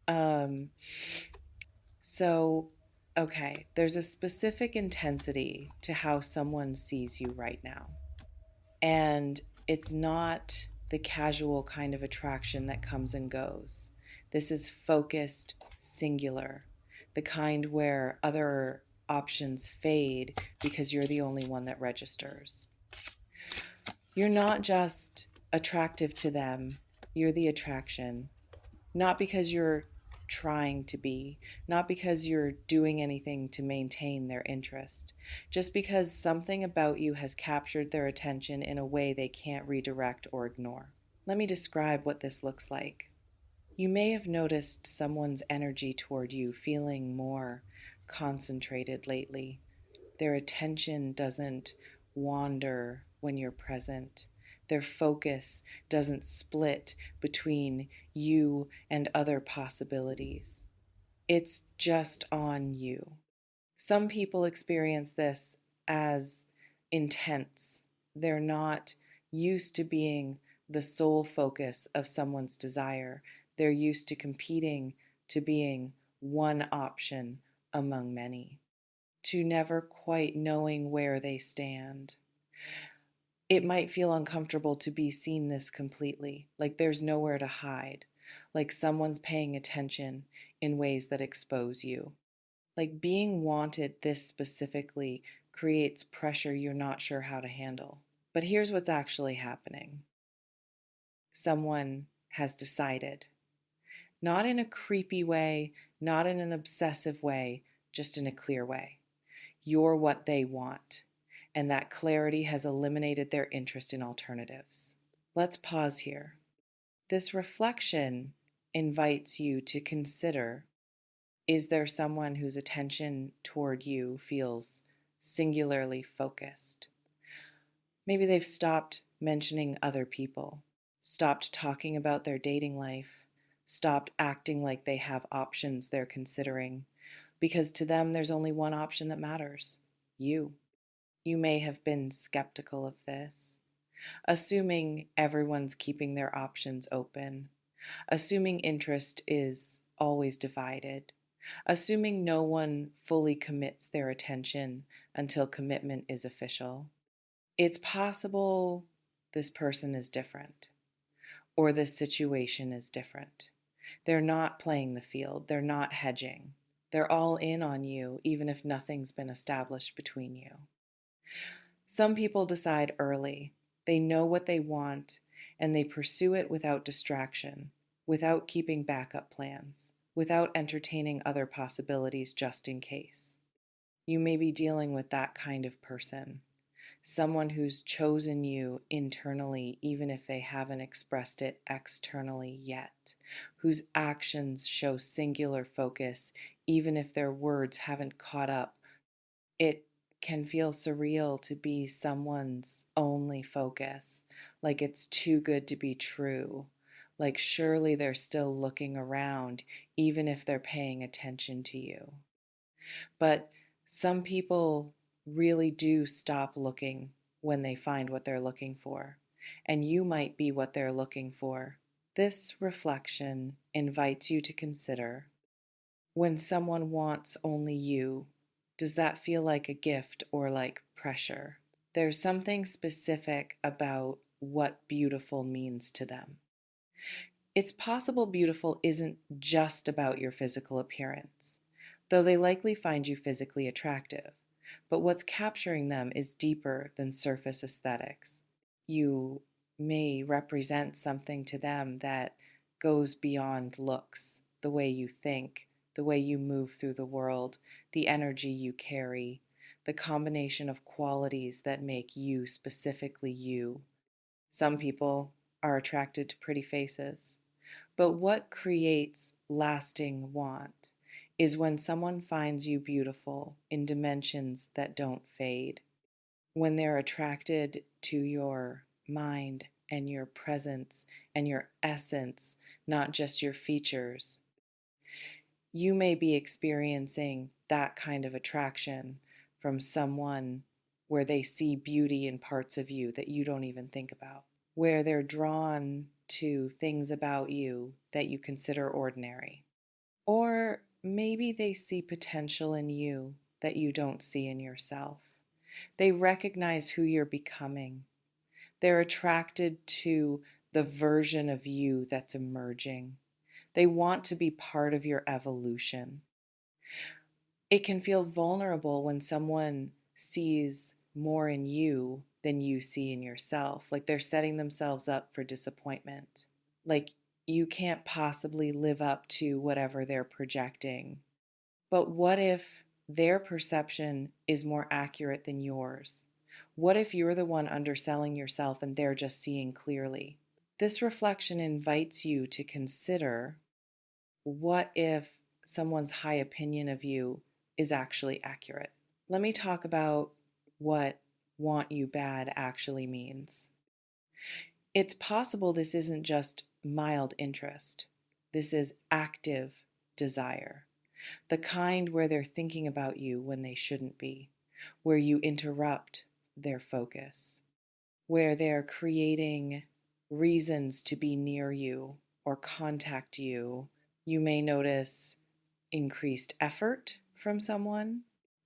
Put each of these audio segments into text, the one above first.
Um, so, okay, there's a specific intensity to how someone sees you right now. And it's not the casual kind of attraction that comes and goes. This is focused, singular, the kind where other options fade because you're the only one that registers. You're not just attractive to them, you're the attraction. Not because you're trying to be, not because you're doing anything to maintain their interest, just because something about you has captured their attention in a way they can't redirect or ignore. Let me describe what this looks like. You may have noticed someone's energy toward you feeling more concentrated lately. Their attention doesn't wander when you're present. Their focus doesn't split between you and other possibilities. It's just on you. Some people experience this as intense. They're not used to being the sole focus of someone's desire. They're used to competing, to being one option among many, to never quite knowing where they stand. It might feel uncomfortable to be seen this completely, like there's nowhere to hide, like someone's paying attention in ways that expose you. Like being wanted this specifically creates pressure you're not sure how to handle. But here's what's actually happening: someone has decided, not in a creepy way, not in an obsessive way, just in a clear way. You're what they want, and that clarity has eliminated their interest in alternatives. Let's pause here. This reflection invites you to consider: is there someone whose attention toward you feels singularly focused? Maybe they've stopped mentioning other people, stopped talking about their dating life, stopped acting like they have options they're considering, because to them there's only one option that matters: you. You may have been skeptical of this, assuming everyone's keeping their options open, assuming interest is always divided, assuming no one fully commits their attention until commitment is official. It's possible this person is different, or this situation is different. They're not playing the field, they're not hedging. They're all in on you, even if nothing's been established between you. Some people decide early. They know what they want and they pursue it without distraction, without keeping backup plans, without entertaining other possibilities just in case. You may be dealing with that kind of person, someone who's chosen you internally, even if they haven't expressed it externally yet, whose actions show singular focus, even if their words haven't caught up. It can feel surreal to be someone's only focus, like it's too good to be true, like surely they're still looking around, even if they're paying attention to you. But some people really do stop looking when they find what they're looking for, and you might be what they're looking for. This reflection invites you to consider: when someone wants only you, does that feel like a gift or like pressure? There's something specific about what beautiful means to them. It's possible beautiful isn't just about your physical appearance, though they likely find you physically attractive. But what's capturing them is deeper than surface aesthetics. You may represent something to them that goes beyond looks: the way you think, the way you move through the world, the energy you carry, the combination of qualities that make you specifically you. Some people are attracted to pretty faces, but what creates lasting want is when someone finds you beautiful in dimensions that don't fade, when they're attracted to your mind and your presence and your essence, not just your features. You may be experiencing that kind of attraction from someone where they see beauty in parts of you that you don't even think about, where they're drawn to things about you that you consider ordinary. Or maybe they see potential in you that you don't see in yourself. They recognize who you're becoming. They're attracted to the version of you that's emerging. They want to be part of your evolution. It can feel vulnerable when someone sees more in you than you see in yourself, like they're setting themselves up for disappointment. Like you can't possibly live up to whatever they're projecting. But what if their perception is more accurate than yours? What if you're the one underselling yourself and they're just seeing clearly? This reflection invites you to consider, what if someone's high opinion of you is actually accurate? Let me talk about what want you bad actually means. It's possible this isn't just mild interest, this is active desire. The kind where they're thinking about you when they shouldn't be, where you interrupt their focus, where they're creating reasons to be near you or contact you. You may notice increased effort from someone,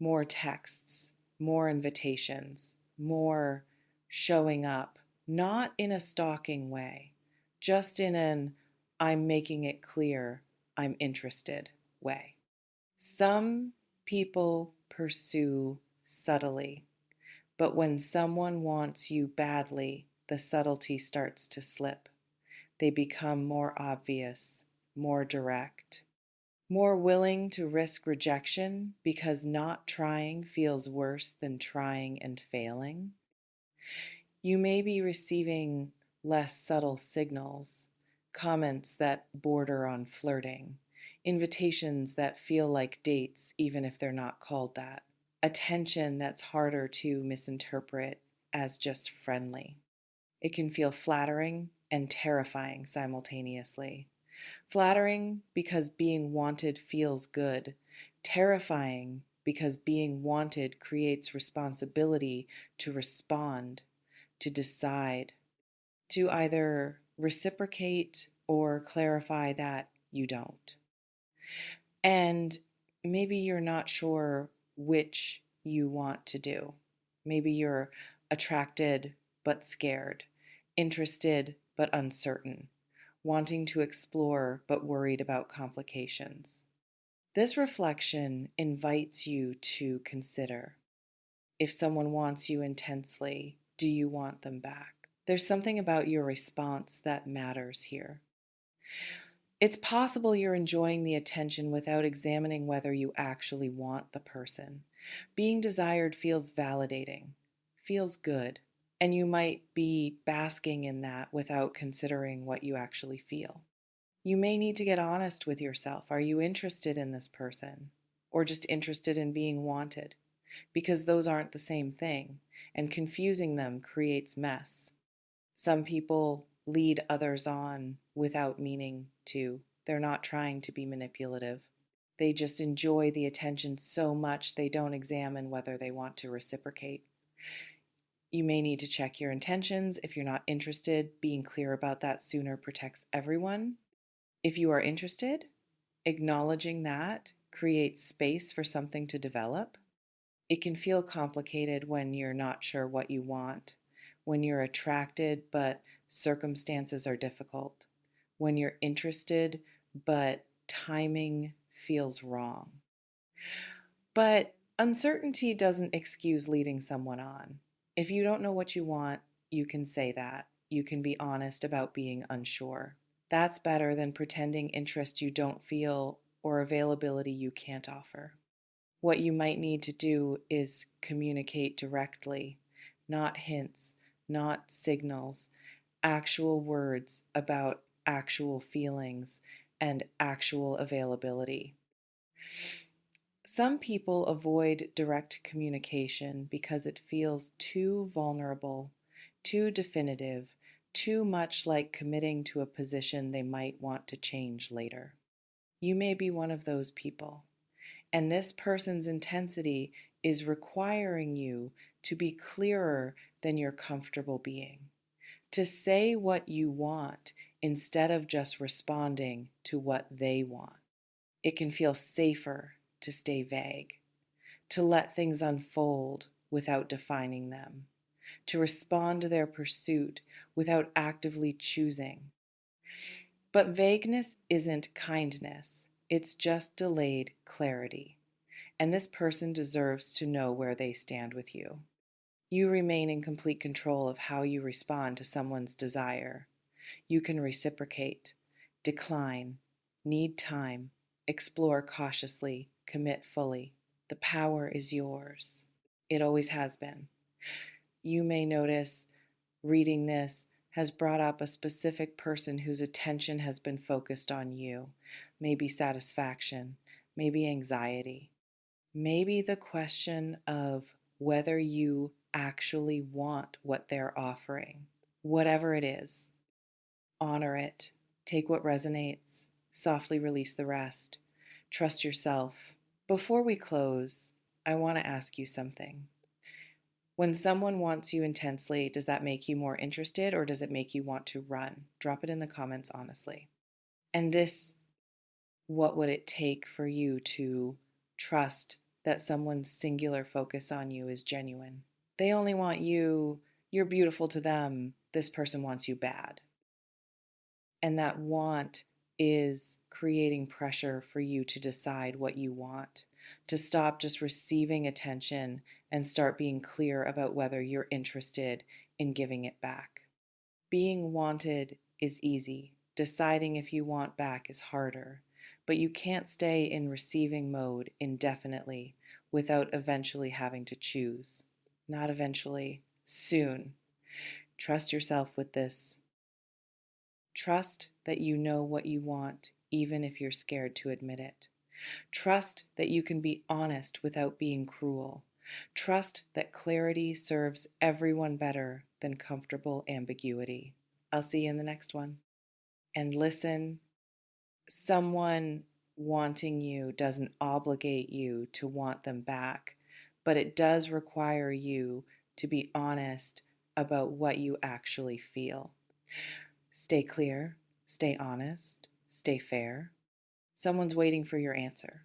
more texts, more invitations, more showing up, not in a stalking way, just in an I'm making it clear I'm interested way. Some people pursue subtly, but when someone wants you badly, the subtlety starts to slip. They become more obvious, more direct, more willing to risk rejection because not trying feels worse than trying and failing. You may be receiving less subtle signals, comments that border on flirting, invitations that feel like dates even if they're not called that, attention that's harder to misinterpret as just friendly. It can feel flattering and terrifying simultaneously. Flattering because being wanted feels good, terrifying because being wanted creates responsibility to respond, to decide, to either reciprocate or clarify that you don't. And maybe you're not sure which you want to do. Maybe you're attracted but scared, interested but uncertain, wanting to explore but worried about complications. This reflection invites you to consider, if someone wants you intensely, do you want them back? There's something about your response that matters here. It's possible you're enjoying the attention without examining whether you actually want the person. Being desired feels validating, feels good, and you might be basking in that without considering what you actually feel. You may need to get honest with yourself. Are you interested in this person? Or just interested in being wanted? Because those aren't the same thing, and confusing them creates mess. Some people lead others on without meaning to. They're not trying to be manipulative. They just enjoy the attention so much they don't examine whether they want to reciprocate. You may need to check your intentions. If you're not interested, being clear about that sooner protects everyone. If you are interested, acknowledging that creates space for something to develop. It can feel complicated when you're not sure what you want, when you're attracted but circumstances are difficult, when you're interested but timing feels wrong. But uncertainty doesn't excuse leading someone on. If you don't know what you want, you can say that. You can be honest about being unsure. That's better than pretending interest you don't feel or availability you can't offer. What you might need to do is communicate directly, not hints, not signals, actual words about actual feelings and actual availability. Some people avoid direct communication because it feels too vulnerable, too definitive, too much like committing to a position they might want to change later. You may be one of those people, and this person's intensity is requiring you to be clearer than you're comfortable being, to say what you want instead of just responding to what they want. It can feel safer to stay vague, to let things unfold without defining them, to respond to their pursuit without actively choosing. But vagueness isn't kindness, it's just delayed clarity. And this person deserves to know where they stand with you. You remain in complete control of how you respond to someone's desire. You can reciprocate, decline, need time, explore cautiously, commit fully. The power is yours. It always has been. You may notice reading this has brought up a specific person whose attention has been focused on you. Maybe satisfaction, maybe anxiety, maybe the question of whether you actually want what they're offering. Whatever it is, honor it. Take what resonates, softly release the rest. Trust yourself. Before we close, I want to ask you something. When someone wants you intensely, does that make you more interested or does it make you want to run? Drop it in the comments honestly. And what would it take for you to trust that someone's singular focus on you is genuine? They only want you, you're beautiful to them, this person wants you bad. And that want is creating pressure for you to decide what you want, to stop just receiving attention and start being clear about whether you're interested in giving it back. Being wanted is easy. Deciding if you want back is harder. But you can't stay in receiving mode indefinitely without eventually having to choose. Not eventually, soon. Trust yourself with this. Trust that you know what you want, even if you're scared to admit it. Trust that you can be honest without being cruel. Trust that clarity serves everyone better than comfortable ambiguity. I'll see you in the next one. And listen, someone wanting you doesn't obligate you to want them back, but it does require you to be honest about what you actually feel. Stay clear, stay honest, stay fair. Someone's waiting for your answer.